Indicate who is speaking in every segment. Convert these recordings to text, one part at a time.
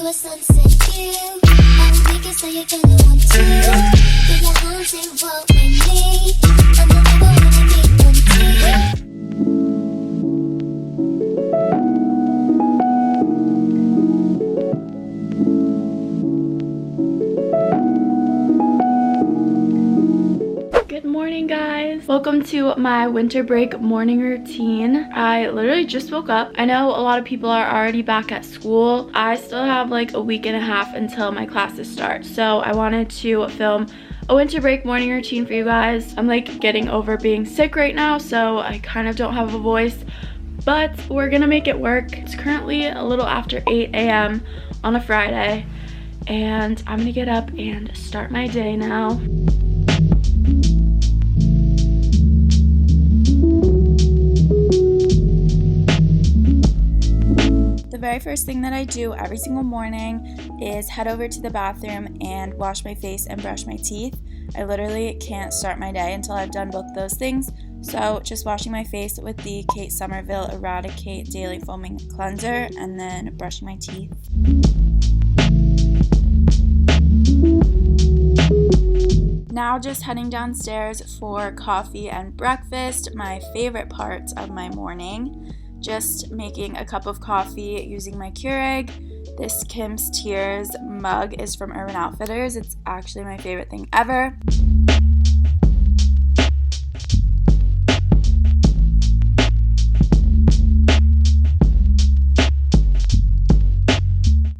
Speaker 1: a sunset view. I'll make it so you're gonna want to. Get your arms involved with me. I'm the level when I need one too.
Speaker 2: Good morning, guys. Welcome to my winter break morning routine. I literally just woke up. I know a lot of people are already back at school. I still have like a week and a half until my classes start. So I wanted to film a winter break morning routine for you guys. I'm like getting over being sick right now, so I kind of don't have a voice, but we're gonna make it work. It's currently a little after 8 a.m. on a Friday, and I'm gonna get up and start my day now. The very first thing that I do every single morning is head over to the bathroom and wash my face and brush my teeth. I literally can't start my day until I've done both those things. So just washing my face with the Kate Somerville Eradicate Daily Foaming Cleanser and then brushing my teeth. Now just heading downstairs for coffee and breakfast, my favorite parts of my morning. Just making a cup of coffee using my Keurig. This Kim's Tears mug is from Urban Outfitters. It's actually my favorite thing ever.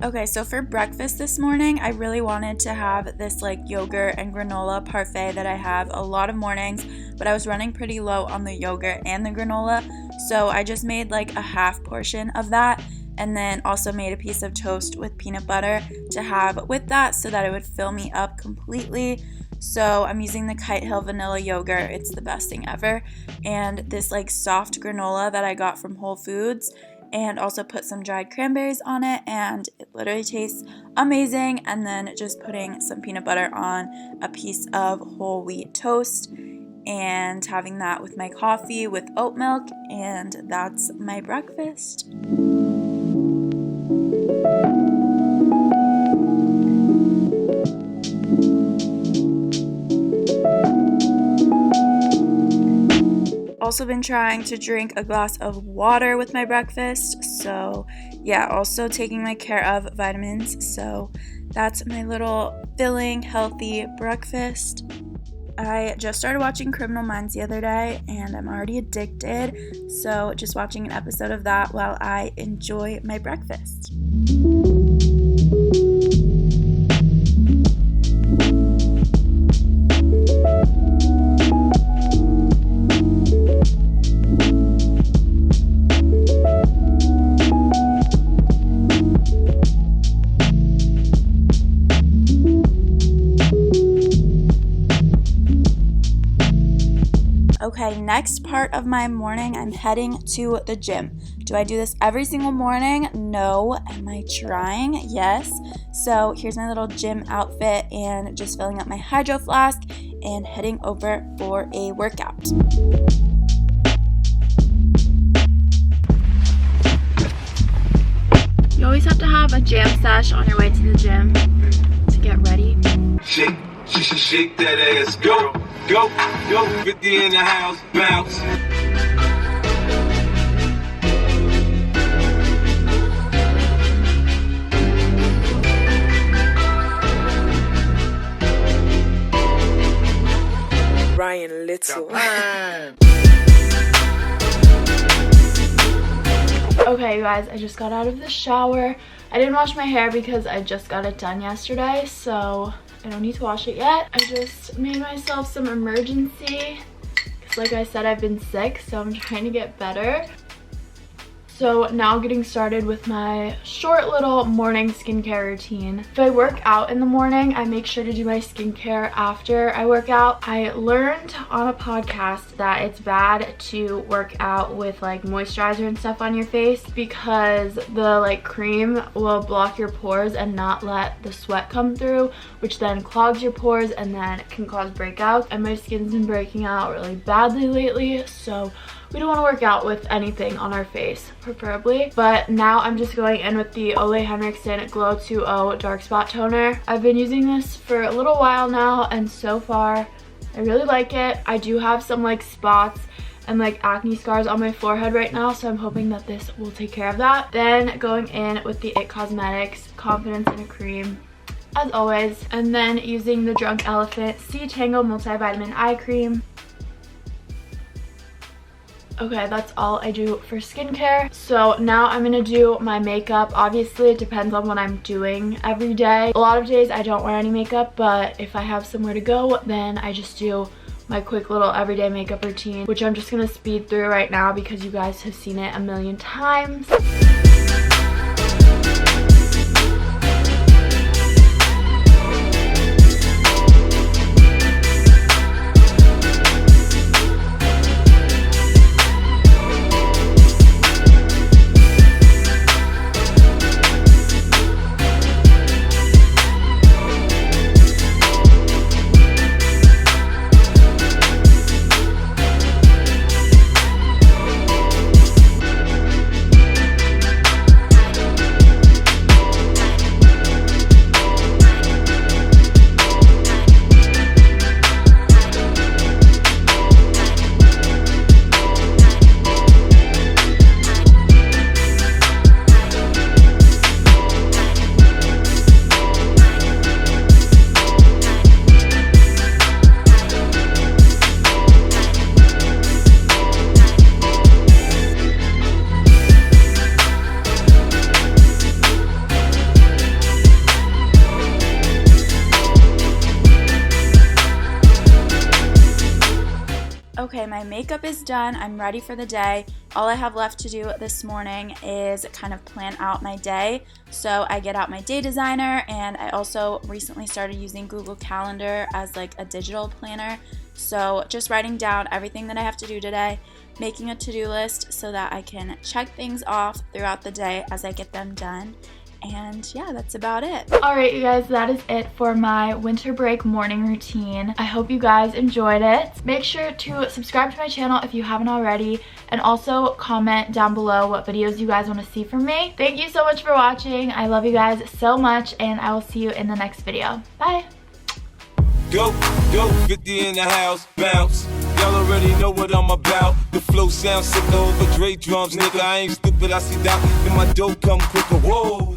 Speaker 2: Okay, so for breakfast this morning, I really wanted to have this like yogurt and granola parfait that I have a lot of mornings, but I was running pretty low on the yogurt and the granola, so I just made like a half portion of that and then also made a piece of toast with peanut butter to have with that so that it would fill me up completely. So I'm using the Kite Hill vanilla yogurt. It's the best thing ever. And this like soft granola that I got from Whole Foods, and also put some dried cranberries on it, and it literally tastes amazing. And then just putting some peanut butter on a piece of whole wheat toast and having that with my coffee with oat milk, and that's my breakfast. Also been trying to drink a glass of water with my breakfast, so yeah, also taking my care of vitamins, so that's my little filling healthy breakfast. I just started watching Criminal Minds the other day and I'm already addicted, so just watching an episode of that while I enjoy my breakfast. Okay, next part of my morning, I'm heading to the gym. Do I do this every single morning? No. Am I trying? Yes. So here's my little gym outfit and just filling up my hydro flask and heading over for a workout. You always have to have a jam sesh on your way to the gym to get ready.
Speaker 3: Shake that ass, go, 50 in the house, bounce.
Speaker 4: Ryan Little.
Speaker 2: Okay, you guys, I just got out of the shower. I didn't wash my hair because I just got it done yesterday, so I don't need to wash it yet. I just made myself some emergency because like I said, I've been sick, so I'm trying to get better. So now getting started with my short little morning skincare routine. If I work out in the morning, I make sure to do my skincare after I work out. I learned on a podcast that it's bad to work out with like moisturizer and stuff on your face because the like cream will block your pores and not let the sweat come through, which then clogs your pores and then can cause breakouts. And my skin's been breaking out really badly lately, so we don't want to work out with anything on our face, preferably. But now I'm just going in with the Ole Henriksen Glow 2.0 Dark Spot Toner. I've been using this for a little while now, and so far I really like it. I do have some like spots and like acne scars on my forehead right now, so I'm hoping that this will take care of that. Then going in with the IT Cosmetics Confidence in a Cream, as always, and then using the Drunk Elephant C Tango Multivitamin Eye Cream. Okay, that's all I do for skincare. So now I'm gonna do my makeup. Obviously, it depends on what I'm doing every day. A lot of days I don't wear any makeup, but if I have somewhere to go, then I just do my quick little everyday makeup routine, which I'm just gonna speed through right now because you guys have seen it a million times. Okay, my makeup is done. I'm ready for the day. All I have left to do this morning is kind of plan out my day. So I get out my day designer, and I also recently started using Google Calendar as like a digital planner. So just writing down everything that I have to do today, making a to-do list so that I can check things off throughout the day as I get them done. And yeah, that's about it. Alright, you guys, that is it for my winter break morning routine. I hope you guys enjoyed it. Make sure to subscribe to my channel if you haven't already, and also comment down below what videos you guys want to see from me. Thank you so much for watching. I love you guys so much, and I will see you in the next video. Bye!
Speaker 3: Go, 50 in the house, bounce. Y'all already know what I'm about. The flow sounds sick over Dre drums, nigga. I ain't stupid, I see that. Then my dough come quicker, whoa.